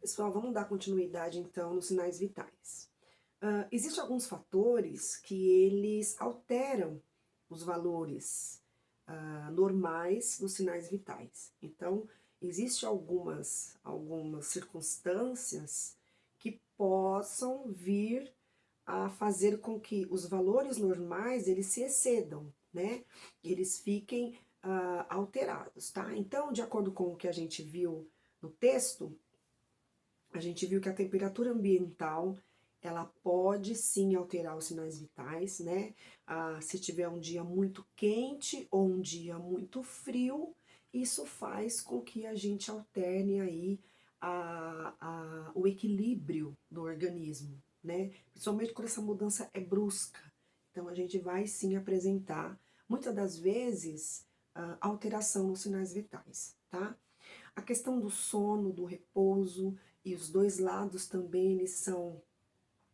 Pessoal, vamos dar continuidade então nos sinais vitais. Existem alguns fatores que eles alteram os valores normais dos sinais vitais. Então, existem algumas circunstâncias que possam vir a fazer com que os valores normais eles se excedam, né? Eles fiquem alterados, tá? Então, de acordo com o que a gente viu no texto, a gente viu que a temperatura ambiental ela pode sim alterar os sinais vitais, né? Se tiver um dia muito quente ou um dia muito frio, isso faz com que a gente alterne aí o equilíbrio do organismo, né? Principalmente quando essa mudança é brusca. Então a gente vai sim apresentar, muitas das vezes, alteração nos sinais vitais, tá? A questão do sono, do repouso, e os dois lados também eles são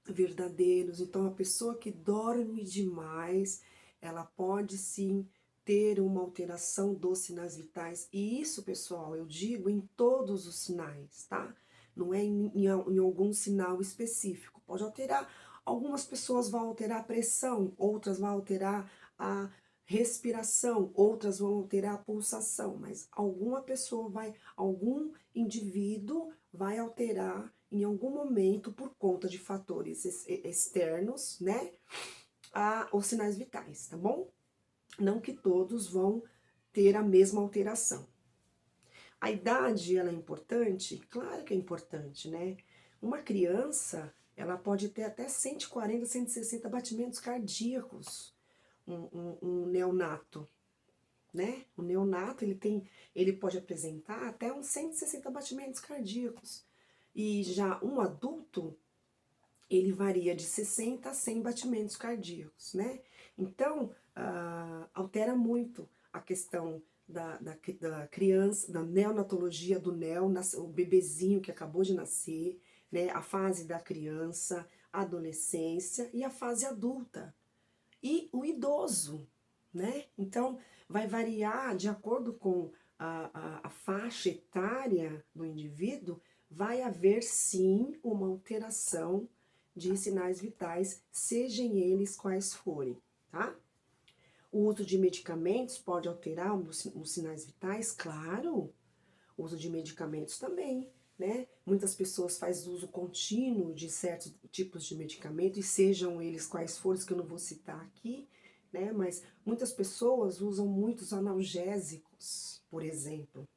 verdadeiros. Então, a pessoa que dorme demais, ela pode sim ter uma alteração dos sinais vitais. E isso, pessoal, eu digo em todos os sinais, tá? Não é em algum sinal específico. Pode alterar. Algumas pessoas vão alterar a pressão, outras vão alterar a respiração, outras vão alterar a pulsação, mas algum indivíduo vai alterar em algum momento por conta de fatores externos, né, os sinais vitais, tá bom? Não que todos vão ter a mesma alteração. A idade, ela é importante? Claro que é importante, né? Uma criança, ela pode ter até 140, 160 batimentos cardíacos, um neonato, né? O neonato, ele pode apresentar até uns 160 batimentos cardíacos. E já um adulto, ele varia de 60 a 100 batimentos cardíacos, né? Então, altera muito a questão da criança, da neonatologia do o bebezinho que acabou de nascer, né? A fase da criança, a adolescência e a fase adulta. E o idoso, né? Então, vai variar de acordo com a faixa etária do indivíduo, vai haver sim uma alteração de sinais vitais, sejam eles quais forem, tá? O uso de medicamentos pode alterar os sinais vitais? Claro, o uso de medicamentos também, né? Muitas pessoas fazem uso contínuo de certos tipos de medicamento, e sejam eles quais forem, que eu não vou citar aqui, né? Mas muitas pessoas usam muitos analgésicos, por exemplo,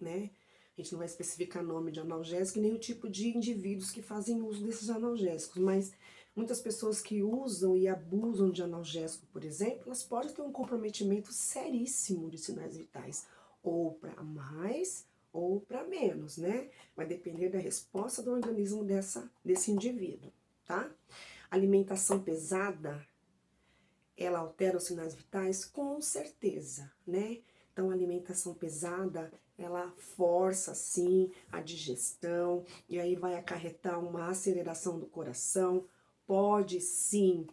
né? A gente não vai especificar nome de analgésico nem o tipo de indivíduos que fazem uso desses analgésicos, mas muitas pessoas que usam e abusam de analgésico, por exemplo, elas podem ter um comprometimento seríssimo de sinais vitais, ou para mais ou para menos, né? Vai depender da resposta do organismo desse indivíduo, tá? Alimentação pesada, ela altera os sinais vitais? Com certeza, né? Então, a alimentação pesada, ela força, sim, a digestão, e aí vai acarretar uma aceleração do coração, pode, sim,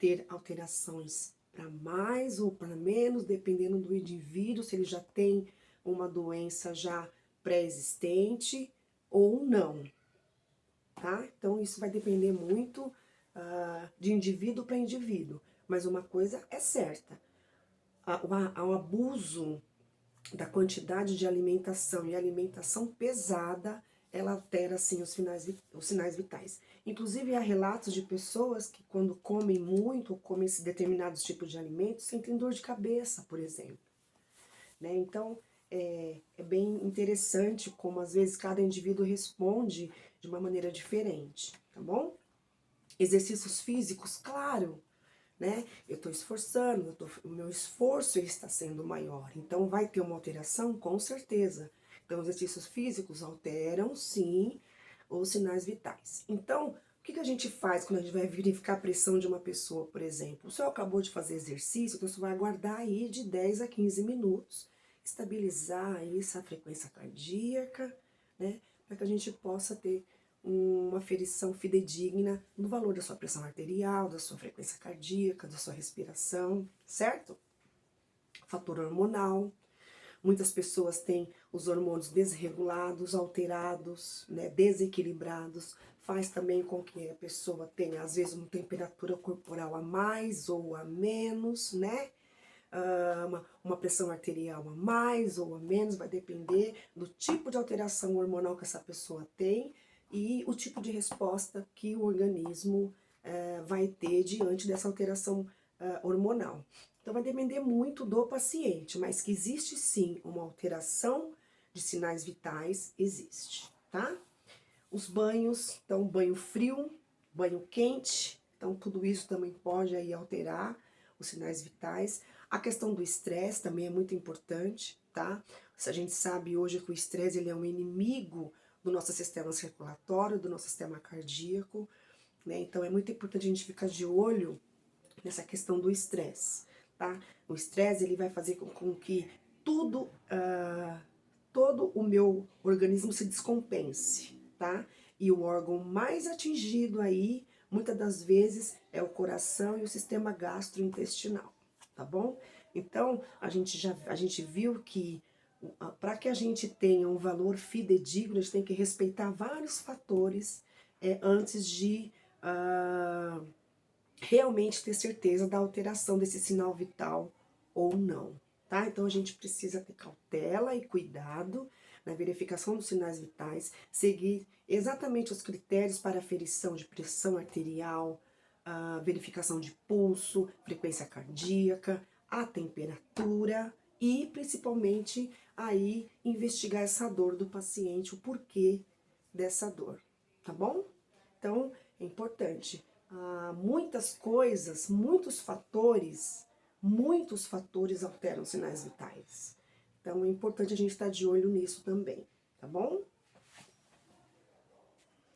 ter alterações para mais ou para menos, dependendo do indivíduo, se ele já tem uma doença já pré-existente ou não, tá? Então, isso vai depender muito de indivíduo para indivíduo. Mas uma coisa é certa, o abuso da quantidade de alimentação e alimentação pesada, ela altera, sim, os sinais vitais. Inclusive, há relatos de pessoas que, quando comem muito, ou comem esse determinados tipos de alimentos, sentem dor de cabeça, por exemplo, né? Então, é bem interessante como, às vezes, cada indivíduo responde de uma maneira diferente, tá bom? Exercícios físicos, claro, né? Eu estou esforçando, o meu esforço ele está sendo maior, então vai ter uma alteração, com certeza. Então, os exercícios físicos alteram, sim, os sinais vitais. Então, o que a gente faz quando a gente vai verificar a pressão de uma pessoa, por exemplo? O senhor acabou de fazer exercício, então você vai aguardar aí de 10 a 15 minutos, estabilizar aí essa frequência cardíaca, né? Para que a gente possa ter uma aferição fidedigna do valor da sua pressão arterial, da sua frequência cardíaca, da sua respiração, certo? Fator hormonal. Muitas pessoas têm os hormônios desregulados, alterados, né, desequilibrados. Faz também com que a pessoa tenha, às vezes, uma temperatura corporal a mais ou a menos, né? Uma pressão arterial a mais ou a menos, vai depender do tipo de alteração hormonal que essa pessoa tem e o tipo de resposta que o organismo vai ter diante dessa alteração hormonal. Então vai depender muito do paciente, mas que existe sim uma alteração de sinais vitais, existe, tá? Os banhos, então banho frio, banho quente, então tudo isso também pode aí alterar os sinais vitais. A questão do estresse também é muito importante, tá? Se a gente sabe hoje que o estresse ele é um inimigo do nosso sistema circulatório, do nosso sistema cardíaco, né? Então é muito importante a gente ficar de olho nessa questão do estresse, tá? O estresse ele vai fazer com que tudo, todo o meu organismo se descompense, tá? E o órgão mais atingido aí, muitas das vezes, é o coração e o sistema gastrointestinal, tá bom? Então, a gente viu que para que a gente tenha um valor fidedigno, a gente tem que respeitar vários fatores antes de realmente ter certeza da alteração desse sinal vital ou não, tá? Então a gente precisa ter cautela e cuidado na verificação dos sinais vitais, seguir exatamente os critérios para aferição de pressão arterial, a verificação de pulso, frequência cardíaca, a temperatura e principalmente aí investigar essa dor do paciente, o porquê dessa dor, tá bom? Então é importante. Muitas coisas, muitos fatores alteram os sinais vitais. Então é importante a gente estar de olho nisso também, tá bom?